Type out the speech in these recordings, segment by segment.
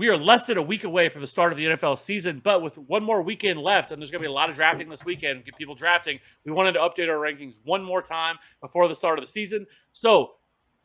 We are less than a week away from the start of the NFL season, but with one more weekend left, and there's going to be a lot of drafting this weekend, get people drafting, we wanted to update our rankings one more time before the start of the season. So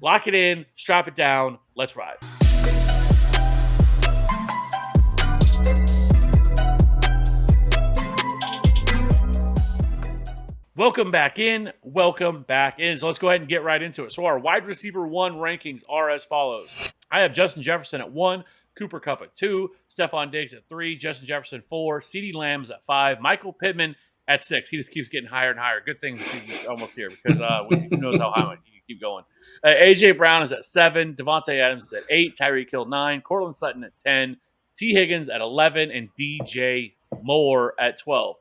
lock it in, strap it down, let's ride. Welcome back in. So let's go ahead and get right into it. So our wide receiver 1 rankings are as follows. I have Justin Jefferson at 1, Cooper Kupp at 2, Stephon Diggs at 3, Justin Jefferson 4, CeeDee Lamb's at 5, Michael Pittman at 6. He just keeps getting higher and higher. Good thing the season's almost here because who knows how high you keep going. AJ Brown is at 7, Devontae Adams is at 8, Tyreek Hill 9, Cortland Sutton at 10, T. Higgins at 11, and DJ Moore at 12.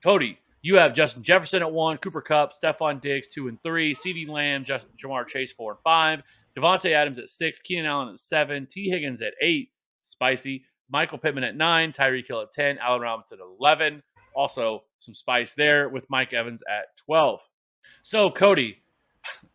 Cody, you have Justin Jefferson at 1, Cooper Kupp, Stephon Diggs 2 and 3, CeeDee Lamb, Jamar Chase 4 and 5, Devontae Adams at 6, Keenan Allen at 7, T. Higgins at 8, spicy, Michael Pittman at 9, Tyreek Hill at 10, Allen Robinson at 11. Also, some spice there with Mike Evans at 12. So, Cody,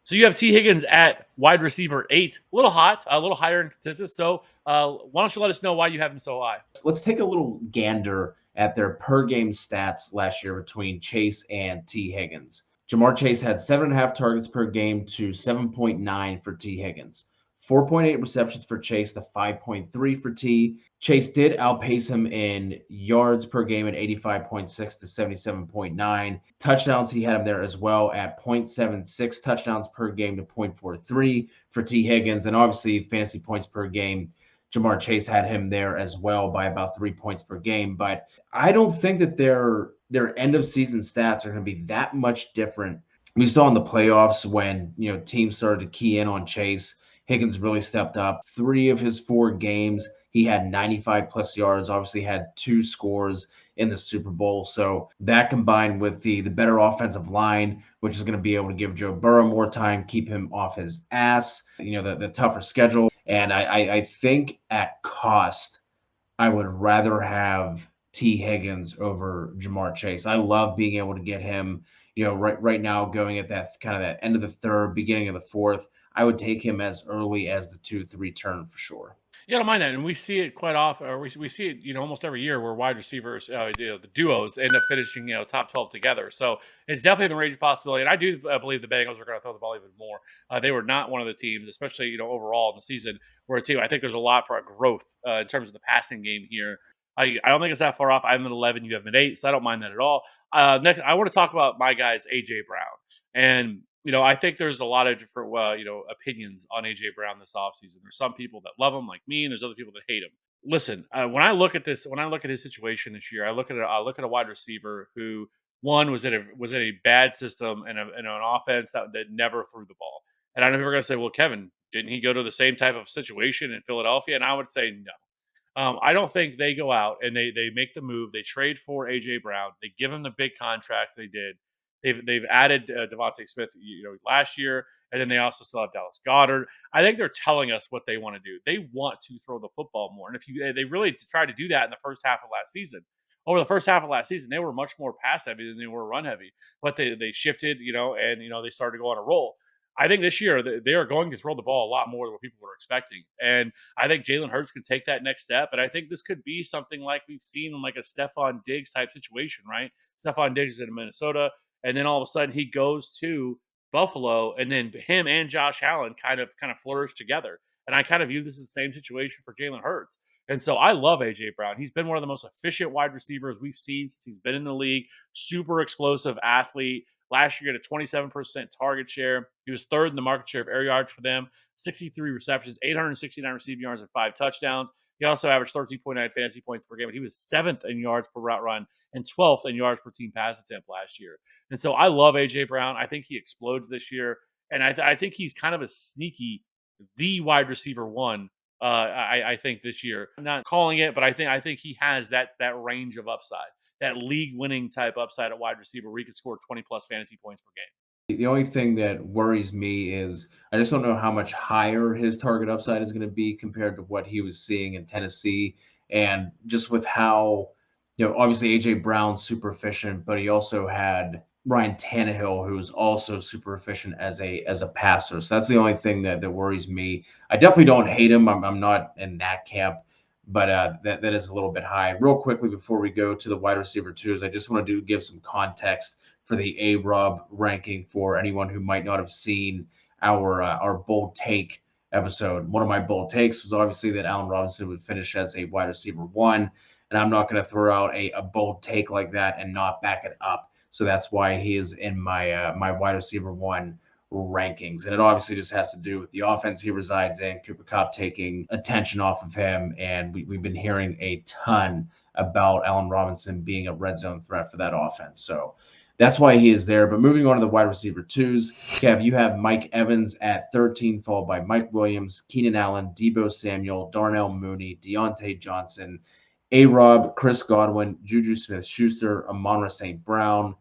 you have T. Higgins at wide receiver 8. A little hot, a little higher in consensus. So, why don't you let us know why you have him so high? Let's take a little gander at their per-game stats last year between Chase and T. Higgins. Jamar Chase had 7.5 targets per game to 7.9 for T. Higgins. 4.8 receptions for Chase to 5.3 for T. Chase did outpace him in yards per game at 85.6 to 77.9. Touchdowns, he had him there as well at 0.76 touchdowns per game to 0.43 for T. Higgins. And obviously, fantasy points per game, Jamar Chase had him there as well by about 3 points per game. But I don't think that their end-of-season stats are going to be that much different. We saw in the playoffs when teams started to key in on Chase, Higgins really stepped up. 3 of his 4 games, he had 95-plus yards, obviously had 2 scores in the Super Bowl. So that combined with the better offensive line, which is going to be able to give Joe Burrow more time, keep him off his ass, the tougher schedule. And I think at cost, I would rather have T. Higgins over Jamar Chase. I love being able to get him, right now going at that kind of that end of the third, beginning of the fourth. I would take him as early as the 2-3 turn for sure. Yeah, I don't mind that, and we see it quite often, or we see it, almost every year where wide receivers, the duos end up finishing, top 12 together. So it's definitely a range possibility, and I do believe the Bengals are going to throw the ball even more. They were not one of the teams, especially overall in the season, where a team. I think there's a lot for growth in terms of the passing game here. I don't think it's that far off. I'm at 11, you have at 8, so I don't mind that at all. Next, I want to talk about my guys, AJ Brown, and I think there's a lot of different, opinions on AJ Brown this offseason. There's some people that love him, like me, and there's other people that hate him. Listen, when I look at his situation this year, I look at a wide receiver who was in a bad system and an offense that never threw the ball. And I know people are going to say, well, Kevin, didn't he go to the same type of situation in Philadelphia? And I would say no. I don't think they go out and they make the move. They trade for AJ Brown. They give him the big contract they did. They've added Devontae Smith, last year, and then they also still have Dallas Goedert. I think they're telling us what they want to do. They want to throw the football more, and they really tried to do that in the first half of last season. Over the first half of last season, they were much more pass heavy than they were run heavy, but they shifted, and they started to go on a roll. I think this year they are going to throw the ball a lot more than what people were expecting. And I think Jalen Hurts can take that next step. And I think this could be something like we've seen in like a Stephon Diggs type situation, right? Stephon Diggs is in Minnesota, and then all of a sudden he goes to Buffalo, and then him and Josh Allen kind of flourish together. And I kind of view this as the same situation for Jalen Hurts. And so I love A.J. Brown. He's been one of the most efficient wide receivers we've seen since he's been in the league. Super explosive athlete. Last year, he had a 27% target share. He was third in the market share of air yards for them, 63 receptions, 869 receiving yards, and 5 touchdowns. He also averaged 13.9 fantasy points per game. He was 7th in yards per route run and 12th in yards per team pass attempt last year. And so I love A.J. Brown. I think he explodes this year. And I think he's kind of a sneaky, the wide receiver 1, I think this year. I'm not calling it, but I think he has that range of upside. That league-winning type upside at wide receiver where he could score 20-plus fantasy points per game. The only thing that worries me is I just don't know how much higher his target upside is going to be compared to what he was seeing in Tennessee. And just with how, obviously A.J. Brown's super efficient, but he also had Ryan Tannehill, who's also super efficient as a passer. So that's the only thing that worries me. I definitely don't hate him. I'm not in that camp. but that is a little bit high. Real quickly before we go to the wide receiver twos, I just want to give some context for the A-Rob ranking for anyone who might not have seen our bold take episode. One of my bold takes was obviously that Allen Robinson would finish as a wide receiver one, and I'm not going to throw out a bold take like that and not back it up. So that's why he is in my my wide receiver one rankings. And it obviously just has to do with the offense he resides in, Cooper Kupp taking attention off of him. And we've been hearing a ton about Allen Robinson being a red zone threat for that offense. So that's why he is there. But moving on to the wide receiver twos, Kev, you have Mike Evans at 13, followed by Mike Williams, Keenan Allen, Deebo Samuel, Darnell Mooney, Deontay Johnson, A-Rob, Chris Godwin, Juju Smith-Schuster, Amon-Ra St. Brown,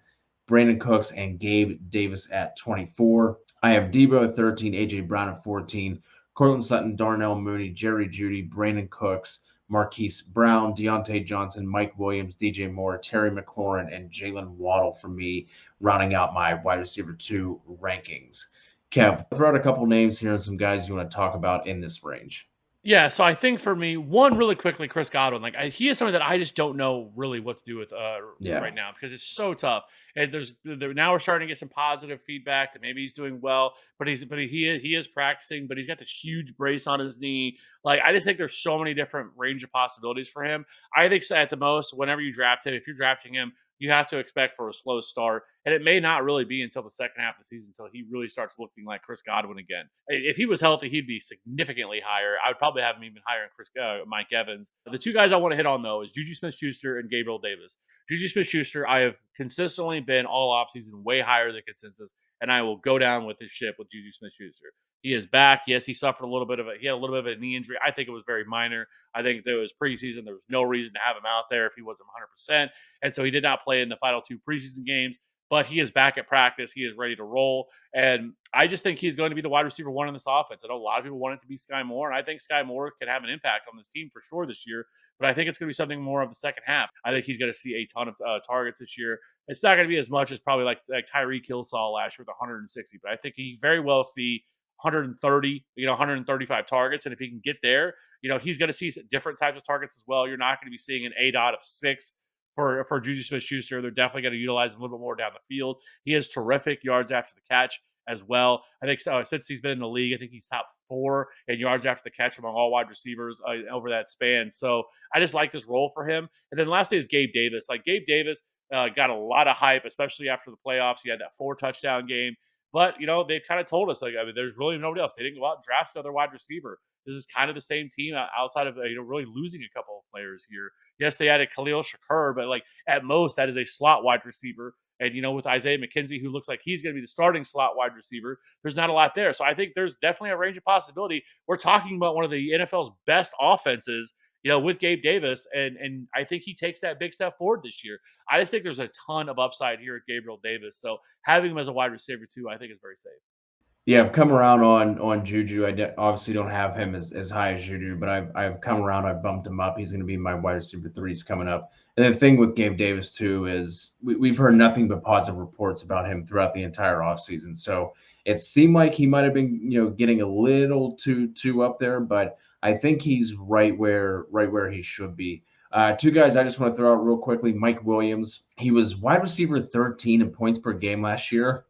Brandon Cooks, and Gabe Davis at 24. I have Deebo at 13, A.J. Brown at 14, Cortland Sutton, Darnell Mooney, Jerry Jeudy, Brandon Cooks, Marquis Brown, Deontay Johnson, Mike Williams, DJ Moore, Terry McLaurin, and Jalen Waddle for me, rounding out my wide receiver two rankings. Kev, throw out a couple names here and some guys you want to talk about in this range. Yeah, so I think for me, one really quickly, Chris Godwin. He is something that I just don't know really what to do with Yeah. right now because it's so tough. And now we're starting to get some positive feedback that maybe he's doing well, but he is practicing, but he's got this huge brace on his knee. Like I just think there's so many different range of possibilities for him. I think at the most, whenever you draft him, if you're drafting him, you have to expect for a slow start. And it may not really be until the second half of the season until he really starts looking like Chris Godwin again. If he was healthy, he'd be significantly higher. I would probably have him even higher than Mike Evans. The two guys I want to hit on, though, is Juju Smith-Schuster and Gabriel Davis. Juju Smith-Schuster, I have consistently been all offseason way higher than consensus, and I will go down with his ship with Juju Smith-Schuster. He is back. Yes, he suffered he had a little bit of a knee injury. I think it was very minor. I think there was preseason. There was no reason to have him out there if he wasn't 100%. And so he did not play in the final two preseason games, but he is back at practice. He is ready to roll. And I just think he's going to be the wide receiver one in this offense. I know a lot of people want it to be Sky Moore, and I think Sky Moore can have an impact on this team for sure this year, but I think it's going to be something more of the second half. I think he's going to see a ton of targets this year. It's not going to be as much as probably like Tyreek Hill saw last year with 160, but I think he very well see 130, 135 targets. And if he can get there, he's going to see different types of targets as well. You're not going to be seeing an A-dot of 6 for Juju Smith-Schuster. They're definitely going to utilize him a little bit more down the field. He has terrific yards after the catch as well. I think since he's been in the league, I think he's top 4 in yards after the catch among all wide receivers over that span. So I just like this role for him. And then lastly is Gabe Davis. Like Gabe Davis got a lot of hype, especially after the playoffs. He had that 4 touchdown game. But, they've kind of told us, there's really nobody else. They didn't go out and draft another wide receiver. This is kind of the same team outside of, really losing a couple of players here. Yes, they added Khalil Shakur, but, at most, that is a slot wide receiver. And, with Isaiah McKenzie, who looks like he's going to be the starting slot wide receiver, there's not a lot there. So I think there's definitely a range of possibility. We're talking about one of the NFL's best offenses, with Gabe Davis, and I think he takes that big step forward this year. I just think there's a ton of upside here at Gabriel Davis. So having him as a wide receiver too, I think is very safe. Yeah, I've come around on Juju. Obviously don't have him as high as Juju, but I've come around. I've bumped him up. He's going to be my wide receiver 3s coming up. And the thing with Gabe Davis too is we've heard nothing but positive reports about him throughout the entire offseason. So it seemed like he might have been getting a little too up there, but I think he's right where he should be. Two guys I just want to throw out real quickly. Mike Williams. He was wide receiver 13 in points per game last year.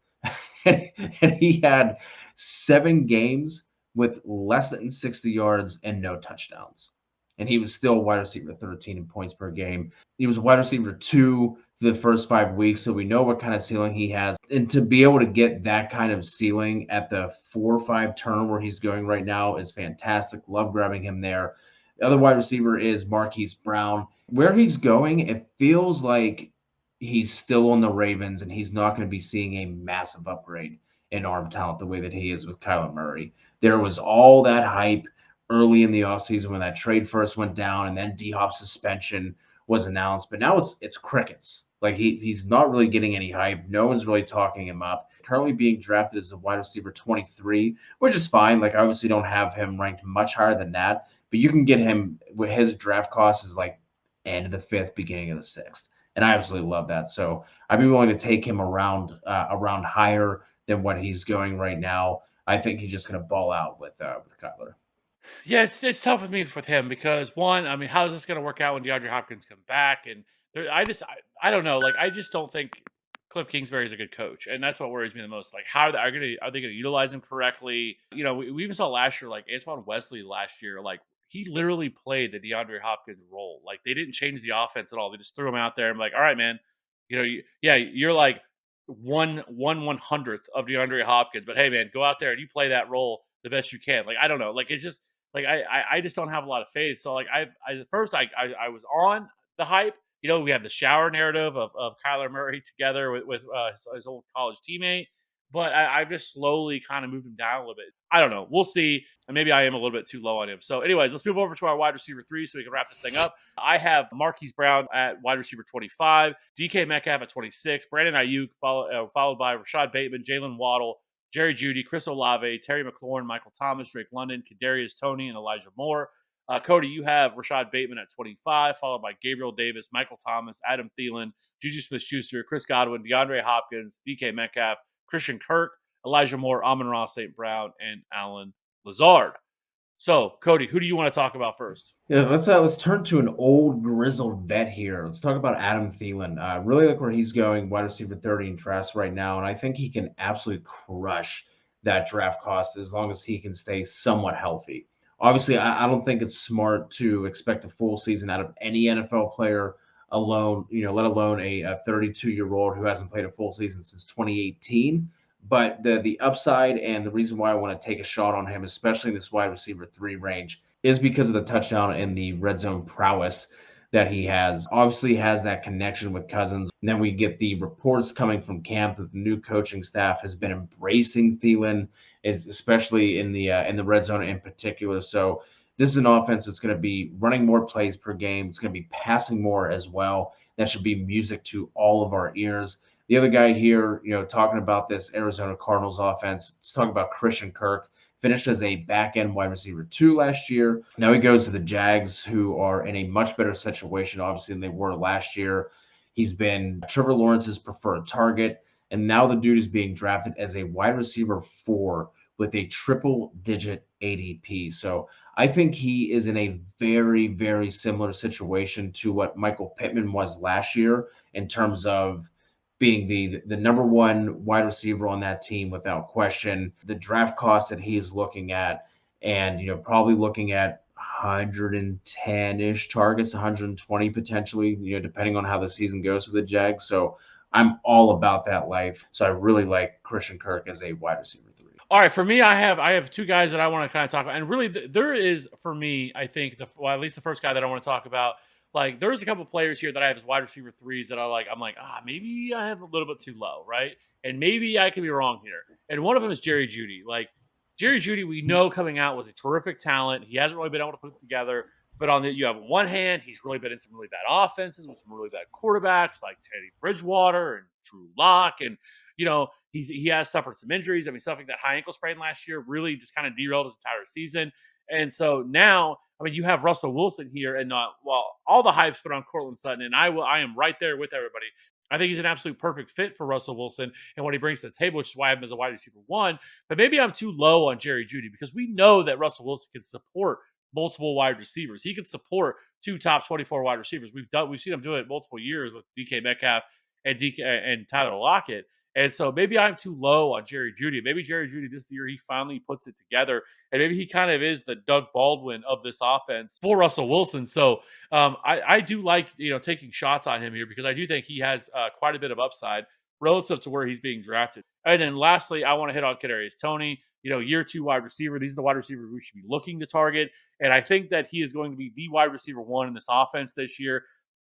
And he had 7 games with less than 60 yards and no touchdowns. And he was still wide receiver 13 in points per game. He was wide receiver 2 for the first 5 weeks, so we know what kind of ceiling he has. And to be able to get that kind of ceiling at the 4-5 turn where he's going right now is fantastic. Love grabbing him there. The other wide receiver is Marquis Brown. Where he's going, it feels like he's still on the Ravens and he's not going to be seeing a massive upgrade in arm talent the way that he is with Kyler Murray. There was all that hype early in the offseason when that trade first went down and then D-Hop's suspension was announced. But now it's crickets. Like he's not really getting any hype. No one's really talking him up. Currently being drafted as a wide receiver 23, which is fine. Like I obviously don't have him ranked much higher than that, but you can get him with his draft cost is like end of the 5th, beginning of the 6th. And I absolutely love that. So I'd be willing to take him around higher than what he's going right now. I think he's just going to ball out with Kyler. Yeah, it's tough with me with him because one, I mean, how is this going to work out when DeAndre Hopkins come back? And I don't know. Like, I just don't think Cliff Kingsbury is a good coach, and that's what worries me the most. Like, how are they going to utilize him correctly? You know, we even saw last year, like Antoine Wesley last year, like he literally played the DeAndre Hopkins role. Like they didn't change the offense at all. They just threw him out there. I'm like, all right, man, yeah, you're like one hundredth of DeAndre Hopkins, but hey, man, go out there and you play that role the best you can. Like I don't know, like it's just like I just don't have a lot of faith. So like at first I was on the hype. You know, we have the shower narrative of Kyler Murray together with his old college teammate, but I've just slowly kind of moved him down a little bit. I don't know. We'll see. And maybe I am a little bit too low on him. So, anyways, let's move over to our wide receiver three so we can wrap this thing up. I have Marquis Brown at wide receiver 25, DK Metcalf at 26, Brandon Ayuk followed by Rashad Bateman, Jalen Waddle, Jerry Judy, Chris Olave, Terry McLaurin, Michael Thomas, Drake London, Kadarius Toney, and Elijah Moore. Cody, you have Rashad Bateman at 25, followed by Gabriel Davis, Michael Thomas, Adam Thielen, Juju Smith-Schuster, Chris Godwin, DeAndre Hopkins, DK Metcalf, Christian Kirk, Elijah Moore, Amon-Ra St. Brown, and Alan Lazard. So, Cody, who do you want to talk about first? Yeah, let's turn to an old grizzled vet here. Let's talk about Adam Thielen. Really like where he's going, wide receiver 30 in drafts right now, and I think he can absolutely crush that draft cost as long as he can stay somewhat healthy. Obviously, I don't think it's smart to expect a full season out of any NFL player alone, let alone a 32-year-old who hasn't played a full season since 2018. But the upside and the reason why I want to take a shot on him, especially in this wide receiver 3 range, is because of the touchdown and the red zone prowess that he has. Obviously, has that connection with Cousins. And then we get the reports coming from camp that the new coaching staff has been embracing Thielen, especially in the red zone in particular. So this is an offense that's going to be running more plays per game. It's going to be passing more as well. That should be music to all of our ears. The other guy here, talking about this Arizona Cardinals offense, let's talk about Christian Kirk. Finished as a back end wide receiver 2 last year. Now he goes to the Jags, who are in a much better situation, obviously, than they were last year. He's been Trevor Lawrence's preferred target, and now the dude is being drafted as a wide receiver 4 with a triple digit ADP. So I think he is in a very, very similar situation to what Michael Pittman was last year in terms of being the number one wide receiver on that team without question. The draft cost that he's looking at, and probably looking at 110-ish targets, 120 potentially, depending on how the season goes for the Jags. So I'm all about that life. So I really like Christian Kirk as a wide receiver 3. All right, for me, I have two guys that I want to kind of talk about, and really, there is for me, I think at least the first guy that I want to talk about. Like, there's a couple players here that I have as wide receiver threes that I'm like, maybe I have a little bit too low, right? And maybe I could be wrong here. And one of them is Jerry Judy. Like Jerry Judy, we know coming out was a terrific talent. He hasn't really been able to put it together. But you have one hand, he's really been in some really bad offenses with some really bad quarterbacks like Teddy Bridgewater and Drew Lock, and he has suffered some injuries. I mean, suffering that high ankle sprain last year really just kind of derailed his entire season. And so now, I mean, you have Russell Wilson here, and while all the hype's put on Cortland Sutton, and I am right there with everybody. I think he's an absolute perfect fit for Russell Wilson and what he brings to the table, which is why I have him as a wide receiver 1. But maybe I'm too low on Jerry Judy because we know that Russell Wilson can support multiple wide receivers. He can support 2 top 24 wide receivers. We've seen him do it multiple years with DK Metcalf and Tyler Lockett. And so maybe I'm too low on Jerry Judy. Maybe Jerry Judy this year, he finally puts it together. And maybe he kind of is the Doug Baldwin of this offense for Russell Wilson. So I do like, taking shots on him here because I do think he has quite a bit of upside relative to where he's being drafted. And then lastly, I want to hit on Kadarius Toney, year 2 wide receiver. These are the wide receivers we should be looking to target. And I think that he is going to be the wide receiver 1 in this offense this year.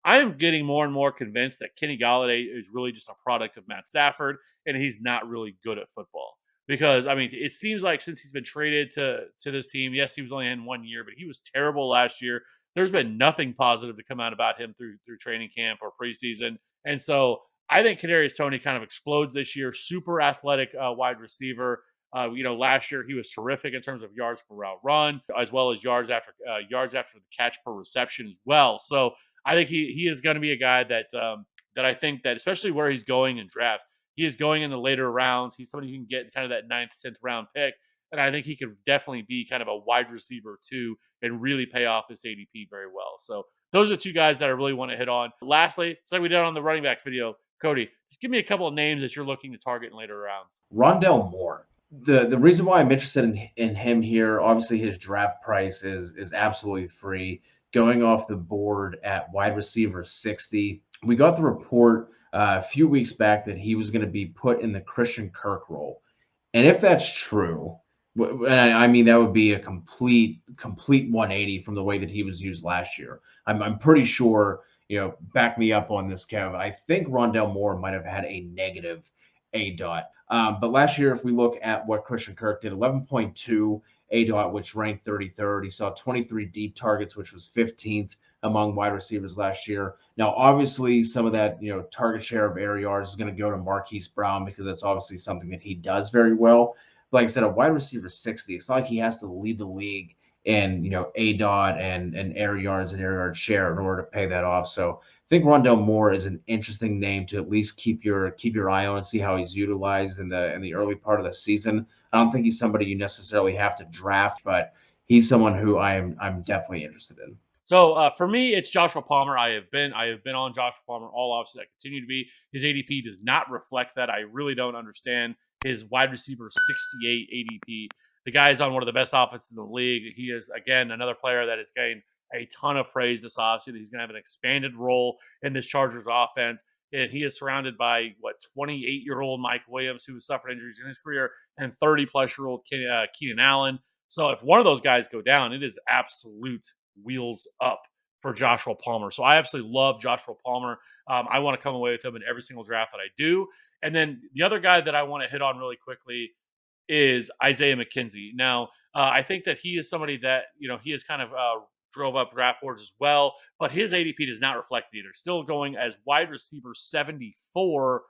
I am getting more and more convinced that Kenny Galladay is really just a product of Matt Stafford, and he's not really good at football. Because I mean, it seems like since he's been traded to this team, yes, he was only in 1 year, but he was terrible last year. There's been nothing positive to come out about him through training camp or preseason, and so I think Kadarius Toney kind of explodes this year. Super athletic wide receiver. Last year he was terrific in terms of yards per route run, as well as yards after the catch per reception as well. So I think he is going to be a guy that I think that especially where he's going in draft, he is going in the later rounds. He's somebody you can get in kind of that ninth, 10th round pick. and I think he could definitely be kind of a wide receiver too and really pay off this ADP very well. So those are the two guys that I really want to hit on. Lastly, it's like we did on the running backs video. Cody, just give me a couple of names that you're looking to target in later rounds. Rondell Moore. The reason why I'm interested in him here, obviously his draft price is absolutely free. Going off the board at wide receiver 60. We got the report a few weeks back that he was going to be put in the Christian Kirk role. And if that's true, and I mean that would be a complete 180 from the way that he was used last year. I'm pretty sure, back me up on this, Kev. I think Rondell Moore might have had a negative A dot. But last year, if we look at what Christian Kirk did, 11.2 A dot, which ranked 33rd. He saw 23 deep targets, which was 15th among wide receivers last year. Now, obviously, some of that, target share of air yards is going to go to Marquis Brown because that's obviously something that he does very well. But like I said, a wide receiver 60, it's not like he has to lead the league in, A dot and air yards and air yard share in order to pay that off. So I think Rondell Moore is an interesting name to at least keep your eye on and see how he's utilized in the early part of the season. I don't think he's somebody you necessarily have to draft, but he's someone who I'm definitely interested in. So for me, it's Joshua Palmer. I have been on Joshua Palmer all offseason. I continue to be. His ADP does not reflect that. I really don't understand his wide receiver 68 ADP. The guy is on one of the best offenses in the league. He is, again, another player that is getting a ton of praise this offseason. He's going to have an expanded role in this Chargers offense. And he is surrounded by 28-year-old Mike Williams, who has suffered injuries in his career, and 30-plus-year-old Keenan Allen. So if one of those guys go down, it is absolute wheels up for Joshua Palmer. So I absolutely love Joshua Palmer. I want to come away with him in every single draft that I do. And then the other guy that I want to hit on really quickly is Isaiah McKenzie. Now, I think that he is somebody that, he has kind of drove up draft boards as well, but his ADP does not reflect it either. Still going as wide receiver 74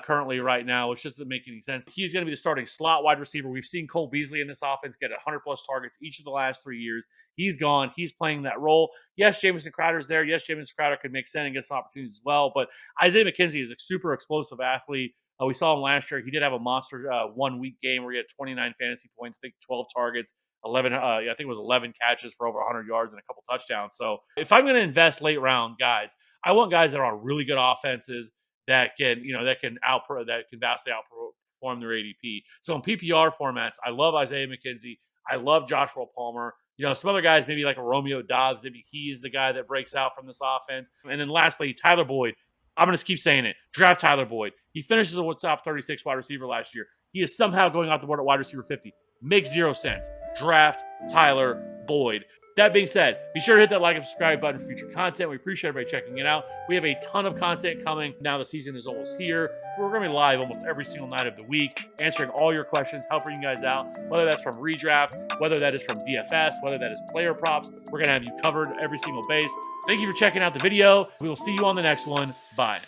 currently right now, which doesn't make any sense. He's going to be the starting slot wide receiver. We've seen Cole Beasley in this offense get 100-plus targets each of the last 3 years. He's gone. He's playing that role. Yes, Jamison Crowder's there. Yes, Jamison Crowder could make sense and get some opportunities as well, but Isaiah McKenzie is a super explosive athlete. We saw him last year. He did have a monster 1 week game where he had 29 fantasy points, I think 12 targets, 11. I think it was 11 catches for over 100 yards and a couple touchdowns. So if I'm going to invest late round guys, I want guys that are on really good offenses that can vastly outperform their ADP. So in PPR formats, I love Isaiah McKenzie. I love Joshua Palmer. Some other guys, maybe like a Romeo Dobbs, maybe he is the guy that breaks out from this offense. And then lastly, Tyler Boyd. I'm going to keep saying it. Draft Tyler Boyd. He finishes a top 36 wide receiver last year. He is somehow going off the board at wide receiver 50. Makes zero sense. Draft Tyler Boyd. That being said, be sure to hit that like and subscribe button for future content. We appreciate everybody checking it out. We have a ton of content coming. Now the season is almost here. We're going to be live almost every single night of the week, answering all your questions, helping you guys out, whether that's from redraft, whether that is from DFS, whether that is player props. We're going to have you covered every single base. Thank you for checking out the video. We will see you on the next one. Bye.